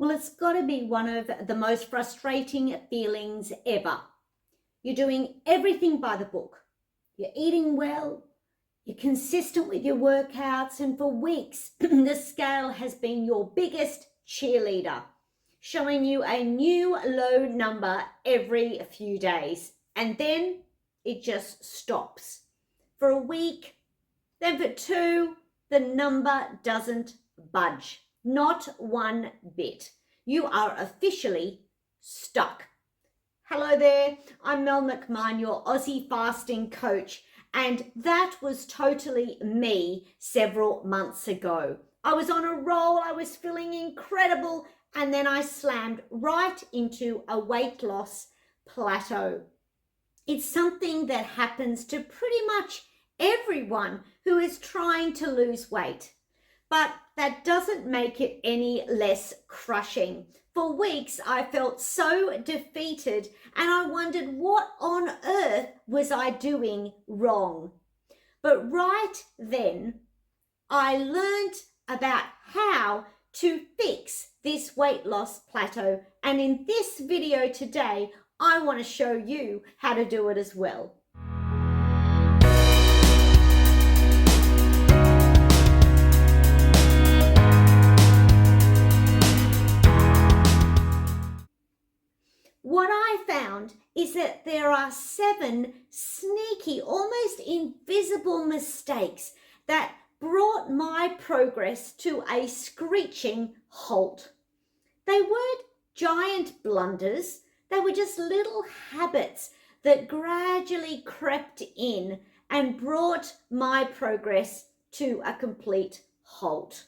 Well, it's got to be one of the most frustrating feelings ever. You're doing everything by the book. You're eating well. You're consistent with your workouts. And for weeks, the scale has been your biggest cheerleader, showing you a new low number every few days. And then it just stops. For a week, then for two, the number doesn't budge. Not one bit. You are officially stuck. Hello there, I'm Mel McMahon, your Aussie Fasting Coach, and that was totally me several months ago. I was on a roll, I was feeling incredible, and then I slammed right into a weight loss plateau. It's something that happens to pretty much everyone who is trying to lose weight. But that doesn't make it any less crushing. For weeks, I felt so defeated and I wondered what on earth was I doing wrong. But right then, I learned about how to fix this weight loss plateau. And in this video today, I want to show you how to do it as well. What I found is that there are 7 sneaky, almost invisible mistakes that brought my progress to a screeching halt. They weren't giant blunders, they were just little habits that gradually crept in and brought my progress to a complete halt.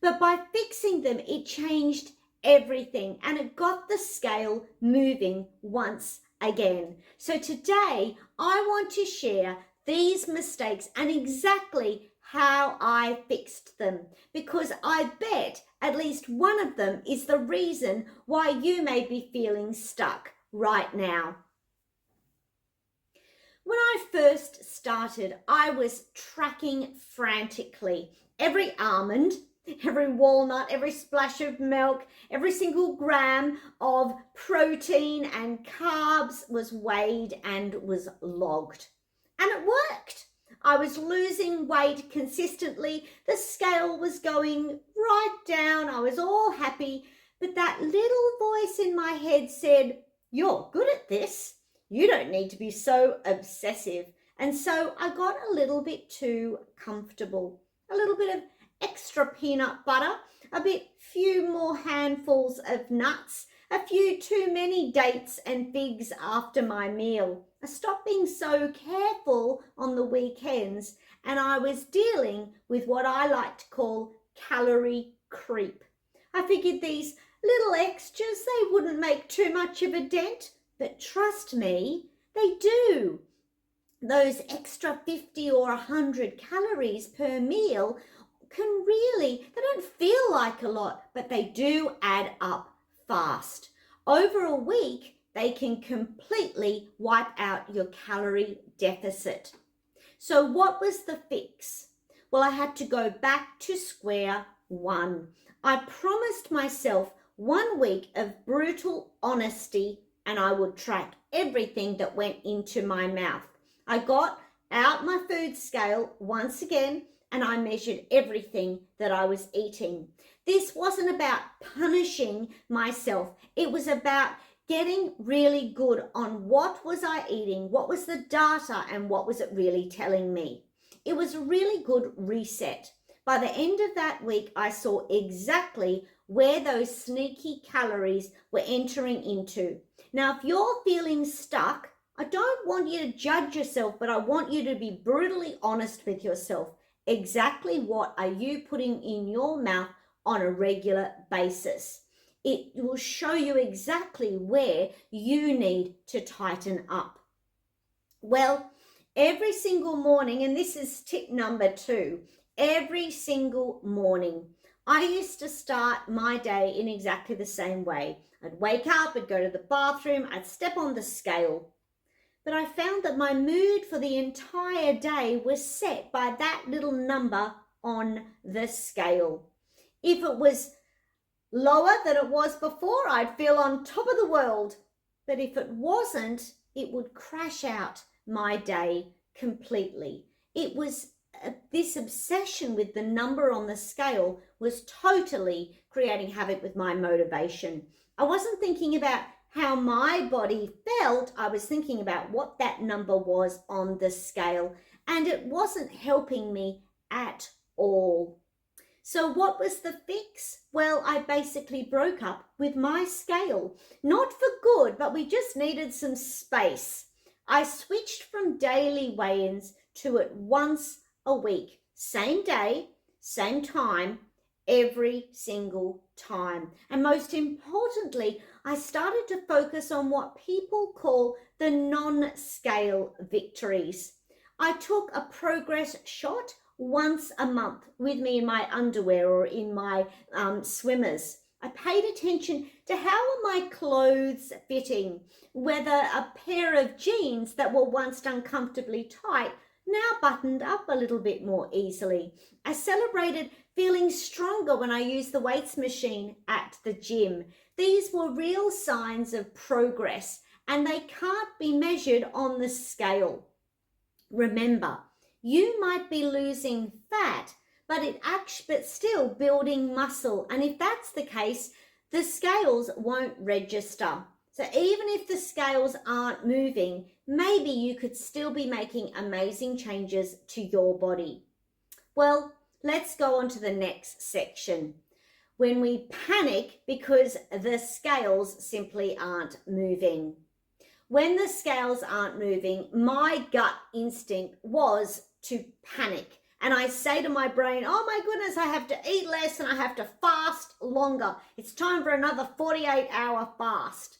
But by fixing them, it changed everything and it got the scale moving once again. So today I want to share these mistakes and exactly how I fixed them, because I bet at least one of them is the reason why you may be feeling stuck right now. When I first started, I was tracking frantically every almond, every walnut, every splash of milk, every single gram of protein and carbs was weighed and was logged. And it worked. I was losing weight consistently. The scale was going right down. I was all happy. But that little voice in my head said, "You're good at this. You don't need to be so obsessive." And so I got a little bit too comfortable. A little bit of extra peanut butter, a few more handfuls of nuts, a few too many dates and figs after my meal. I stopped being so careful on the weekends and I was dealing with what I like to call calorie creep. I figured these little extras, they wouldn't make too much of a dent, but trust me, they do. Those extra 50 or 100 calories per meal can really, they don't feel like a lot, but they do add up fast. Over a week, they can completely wipe out your calorie deficit. So what was the fix? Well, I had to go back to square one. I promised myself 1 week of brutal honesty and I would track everything that went into my mouth. I got out my food scale once again and I measured everything that I was eating. This wasn't about punishing myself. It was about getting really good on what was I eating, what was the data, and what was it really telling me. It was a really good reset. By the end of that week, I saw exactly where those sneaky calories were entering into. Now, if you're feeling stuck, I don't want you to judge yourself, but I want you to be brutally honest with yourself. Exactly what are you putting in your mouth on a regular basis? It will show you exactly where you need to tighten up. Well, every single morning, and this is tip number 2, every single morning, I used to start my day in exactly the same way. I'd wake up, I'd go to the bathroom, I'd step on the scale. But I found that my mood for the entire day was set by that little number on the scale. If it was lower than it was before, I'd feel on top of the world. But if it wasn't, it would crash out my day completely. It was this obsession with the number on the scale was totally creating havoc with my motivation. I wasn't thinking about how my body felt. I was thinking about what that number was on the scale, and it wasn't helping me at all. So what was the fix? Well, I basically broke up with my scale. Not for good, but we just needed some space. I switched from daily weigh-ins to it once a week. Same day, same time, every single time. And most importantly, I started to focus on what people call the non-scale victories. I took a progress shot once a month with me in my underwear or in my swimmers. I paid attention to how are my clothes fitting, whether a pair of jeans that were once uncomfortably tight now buttoned up a little bit more easily. I celebrated feeling stronger when I used the weights machine at the gym. These were real signs of progress, and they can't be measured on the scale. Remember, you might be losing fat, but still building muscle. And if that's the case, the scales won't register. So even if the scales aren't moving, maybe you could still be making amazing changes to your body. Well, let's go on to the next section. When we panic because the scales simply aren't moving. When the scales aren't moving, my gut instinct was to panic. And I say to my brain, oh my goodness, I have to eat less and I have to fast longer. It's time for another 48-hour fast.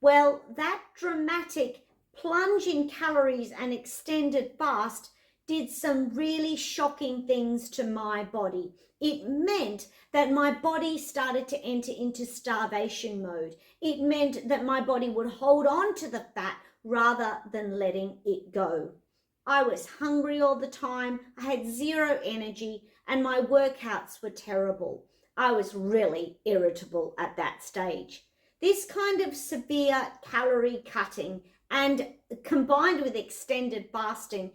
Well, that dramatic plunge in calories and extended fast did some really shocking things to my body. It meant that my body started to enter into starvation mode. It meant that my body would hold on to the fat rather than letting it go. I was hungry all the time, I had zero energy, and my workouts were terrible. I was really irritable at that stage. This kind of severe calorie cutting and combined with extended fasting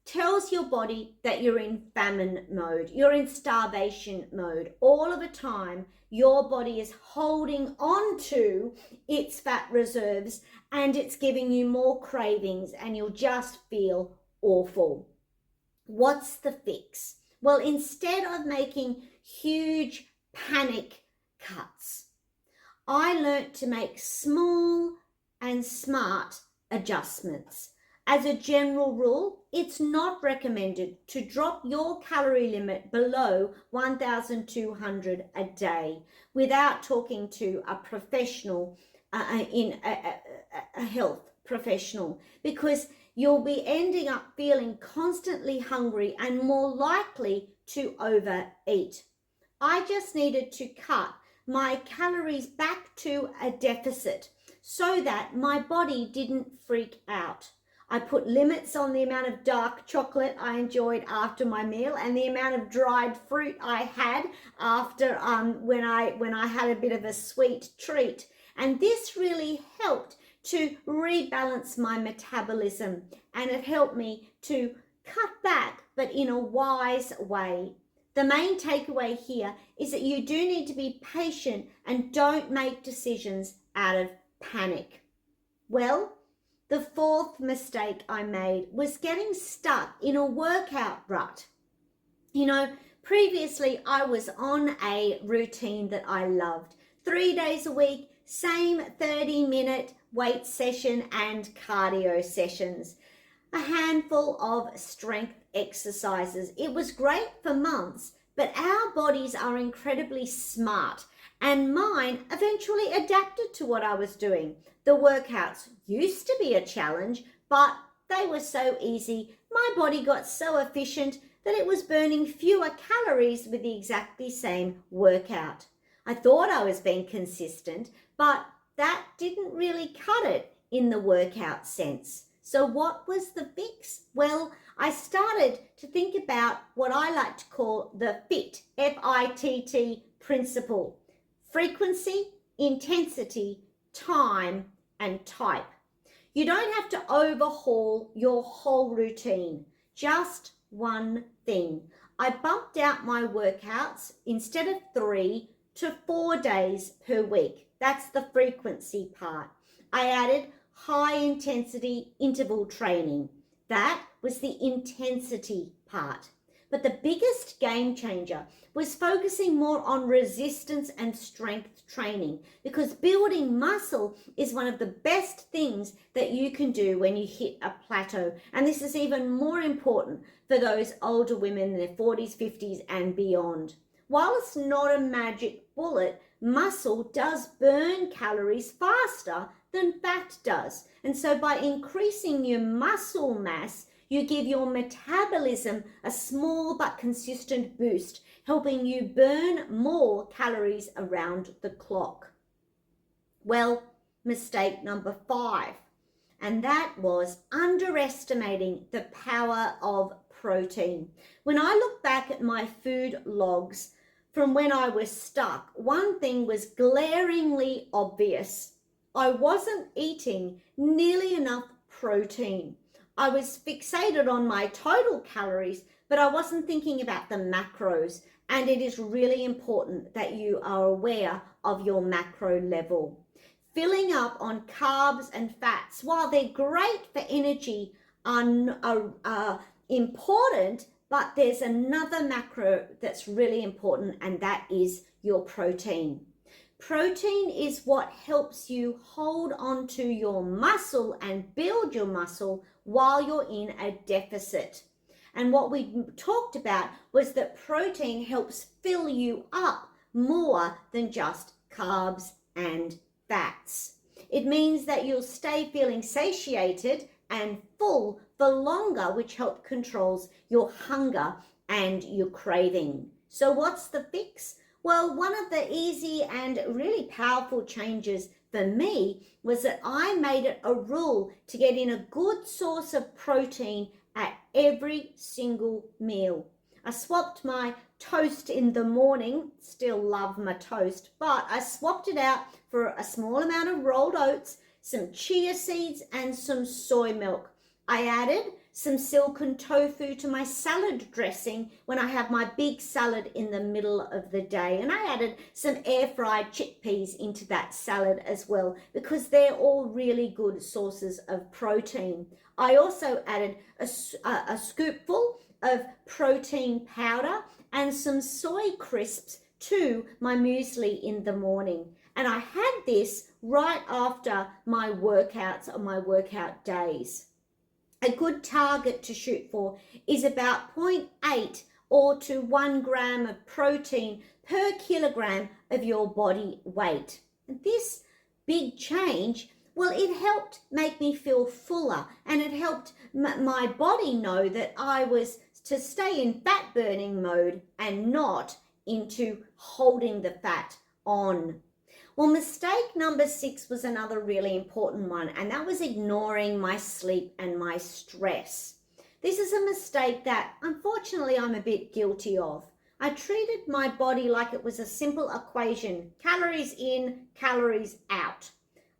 tells your body that you're in famine mode, you're in starvation mode. All of the time, your body is holding on to its fat reserves and it's giving you more cravings and you'll just feel awful. What's the fix? Well, instead of making huge panic cuts, I learnt to make small and smart adjustments. As a general rule, it's not recommended to drop your calorie limit below 1,200 a day without talking to a professional, a health professional, because you'll be ending up feeling constantly hungry and more likely to overeat. I just needed to cut my calories back to a deficit so that my body didn't freak out. I put limits on the amount of dark chocolate I enjoyed after my meal and the amount of dried fruit I had after when I had a bit of a sweet treat. And this really helped to rebalance my metabolism, and it helped me to cut back, but in a wise way. The main takeaway here is that you do need to be patient and don't make decisions out of panic. Well, the fourth mistake I made was getting stuck in a workout rut. You know, previously I was on a routine that I loved. 3 days a week, same 30-minute weight session and cardio sessions. A handful of strength exercises. It was great for months, but our bodies are incredibly smart, and mine eventually adapted to what I was doing. The workouts used to be a challenge, but they were so easy. My body got so efficient that it was burning fewer calories with the exactly same workout. I thought I was being consistent, but that didn't really cut it in the workout sense. So what was the fix? Well, I started to think about what I like to call the FIT, F-I-T-T principle. frequency, intensity, time, and type. You don't have to overhaul your whole routine, just one thing. I bumped out my workouts instead of 3 to 4 days per week. That's the frequency part. I added high intensity interval training. That was the intensity part. But the biggest game changer was focusing more on resistance and strength training, because building muscle is one of the best things that you can do when you hit a plateau. And this is even more important for those older women in their 40s, 50s and beyond. While it's not a magic bullet, muscle does burn calories faster than fat does. And so by increasing your muscle mass, you give your metabolism a small but consistent boost, helping you burn more calories around the clock. Well, mistake number 5, and that was underestimating the power of protein. When I look back at my food logs from when I was stuck, one thing was glaringly obvious. I wasn't eating nearly enough protein. I was fixated on my total calories, but I wasn't thinking about the macros. And it is really important that you are aware of your macro level. Filling up on carbs and fats, while they're great for energy, are important, but there's another macro that's really important, and that is your protein. Protein is what helps you hold on to your muscle and build your muscle while you're in a deficit. And what we talked about was that protein helps fill you up more than just carbs and fats. It means that you'll stay feeling satiated and full for longer, which help controls your hunger and your craving. So what's the fix? Well, one of the easy and really powerful changes for me was that I made it a rule to get in a good source of protein at every single meal. I swapped my toast in the morning, still love my toast, but I swapped it out for a small amount of rolled oats, some chia seeds and some soy milk. I added some silken tofu to my salad dressing when I have my big salad in the middle of the day. And I added some air-fried chickpeas into that salad as well, because they're all really good sources of protein. I also added a scoopful of protein powder and some soy crisps to my muesli in the morning. And I had this right after my workouts on my workout days. A good target to shoot for is about 0.8 or to 1 gram of protein per kilogram of your body weight. And this big change, well, it helped make me feel fuller, and it helped my body know that I was to stay in fat burning mode and not into holding the fat on. Well, mistake number 6 was another really important one, and that was ignoring my sleep and my stress. This is a mistake that, unfortunately, I'm a bit guilty of. I treated my body like it was a simple equation: calories in, calories out.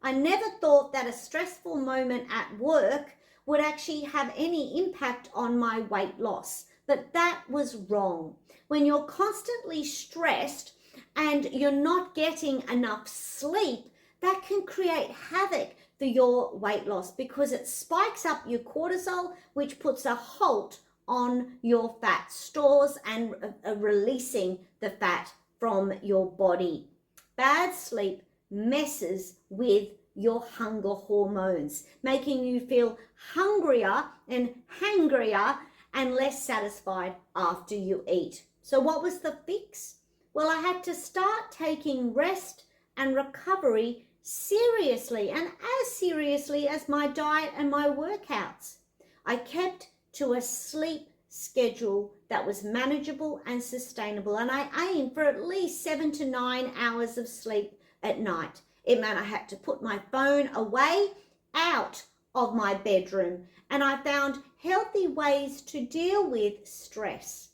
I never thought that a stressful moment at work would actually have any impact on my weight loss, but that was wrong. When you're constantly stressed and you're not getting enough sleep, that can create havoc for your weight loss, because it spikes up your cortisol, which puts a halt on your fat stores and releasing the fat from your body. Bad sleep messes with your hunger hormones, making you feel hungrier and hangrier and less satisfied after you eat. So what was the fix? Well, I had to start taking rest and recovery seriously, and as seriously as my diet and my workouts. I kept to a sleep schedule that was manageable and sustainable, and I aimed for at least 7 to 9 hours of sleep at night. It meant I had to put my phone away, out of my bedroom, and I found healthy ways to deal with stress.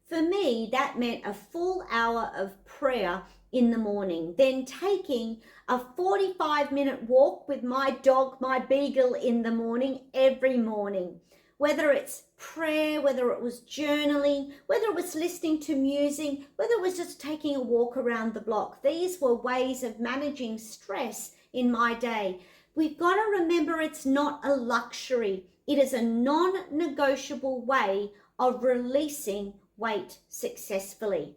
For me, that meant a full hour of prayer in the morning, then taking a 45-minute walk with my dog, my beagle, in the morning, every morning. Whether it's prayer, whether it was journaling, whether it was listening to music, whether it was just taking a walk around the block. These were ways of managing stress in my day. We've got to remember it's not a luxury. It is a non-negotiable way of releasing weight successfully.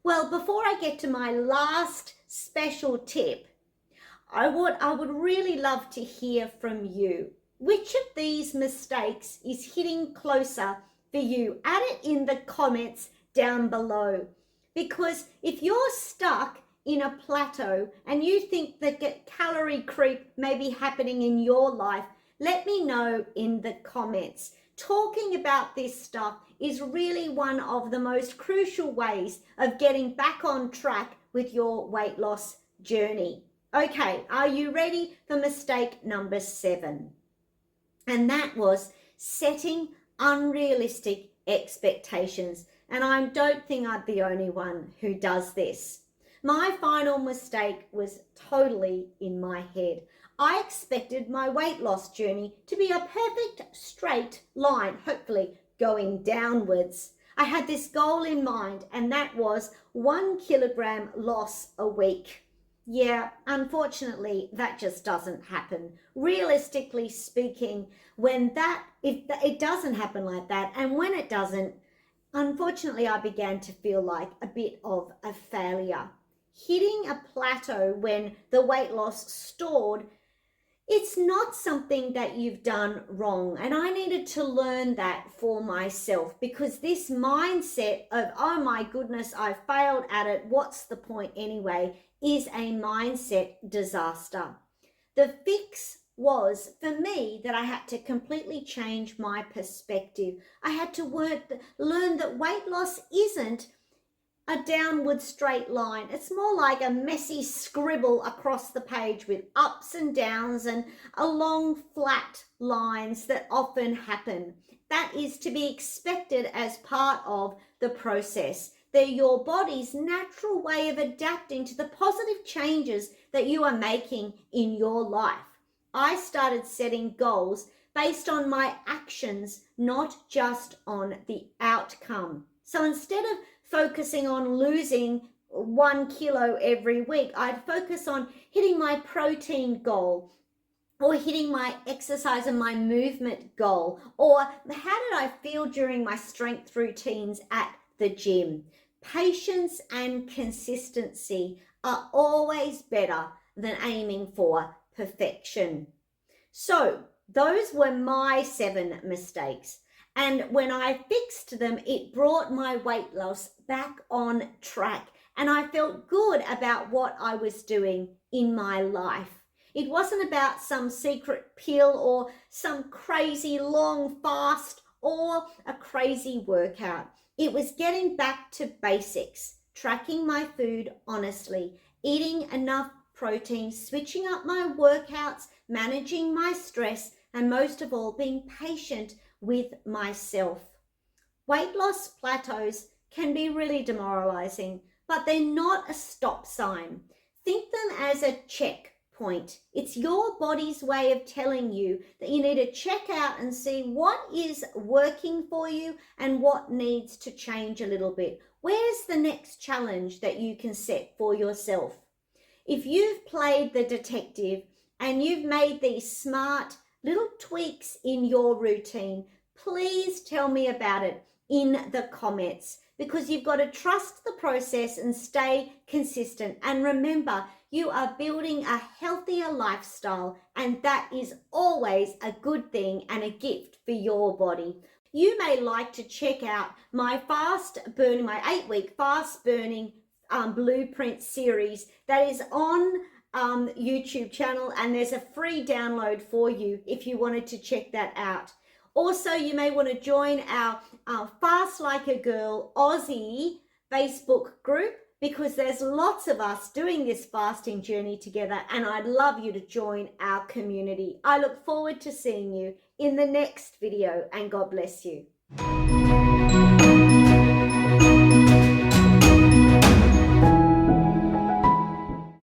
Well, before I get to my last special tip, I would really love to hear from you. Which of these mistakes is hitting closer for you? Add it in the comments down below. Because if you're stuck in a plateau and you think that calorie creep may be happening in your life, let me know in the comments. Talking about this stuff is really one of the most crucial ways of getting back on track with your weight loss journey. Okay, are you ready for mistake number 7? And that was setting unrealistic expectations. And I don't think I'm the only one who does this. My final mistake was totally in my head. I expected my weight loss journey to be a perfect straight line, hopefully going downwards. I had this goal in mind, and that was 1 kilogram loss a week. Yeah, unfortunately, that just doesn't happen. Realistically speaking, if it doesn't happen like that, and when it doesn't, unfortunately, I began to feel like a bit of a failure. Hitting a plateau when the weight loss stalled, it's not something that you've done wrong. And I needed to learn that for myself, because this mindset of, oh my goodness, I failed at it, what's the point anyway, is a mindset disaster. The fix was for me that I had to completely change my perspective. I had to learn that weight loss isn't a downward straight line. It's more like a messy scribble across the page with ups and downs and along flat lines that often happen. That is to be expected as part of the process. They're your body's natural way of adapting to the positive changes that you are making in your life. I started setting goals based on my actions, not just on the outcome. So instead of focusing on losing 1 kilo every week, I'd focus on hitting my protein goal, or hitting my exercise and my movement goal, or how did I feel during my strength routines at the gym. Patience and consistency are always better than aiming for perfection. So those were my 7 mistakes. And when I fixed them, it brought my weight loss back on track. And I felt good about what I was doing in my life. It wasn't about some secret pill or some crazy long fast or a crazy workout. It was getting back to basics, tracking my food honestly, eating enough protein, switching up my workouts, managing my stress, and most of all, being patient with myself. Weight loss plateaus can be really demoralizing, but they're not a stop sign. Think them as a checkpoint. It's your body's way of telling you that you need to check out and see what is working for you and what needs to change a little bit. Where's the next challenge that you can set for yourself? If you've played the detective and you've made these smart little tweaks in your routine, please tell me about it in the comments, because you've got to trust the process and stay consistent. And remember, you are building a healthier lifestyle, and that is always a good thing and a gift for your body. You may like to check out my my 8-week fast burning blueprint series that is on YouTube channel, and there's a free download for you if you wanted to check that out. Also, you may want to join our Fast Like a Girl Aussie Facebook group, because there's lots of us doing this fasting journey together, and I'd love you to join our community. I look forward to seeing you in the next video, and God bless you.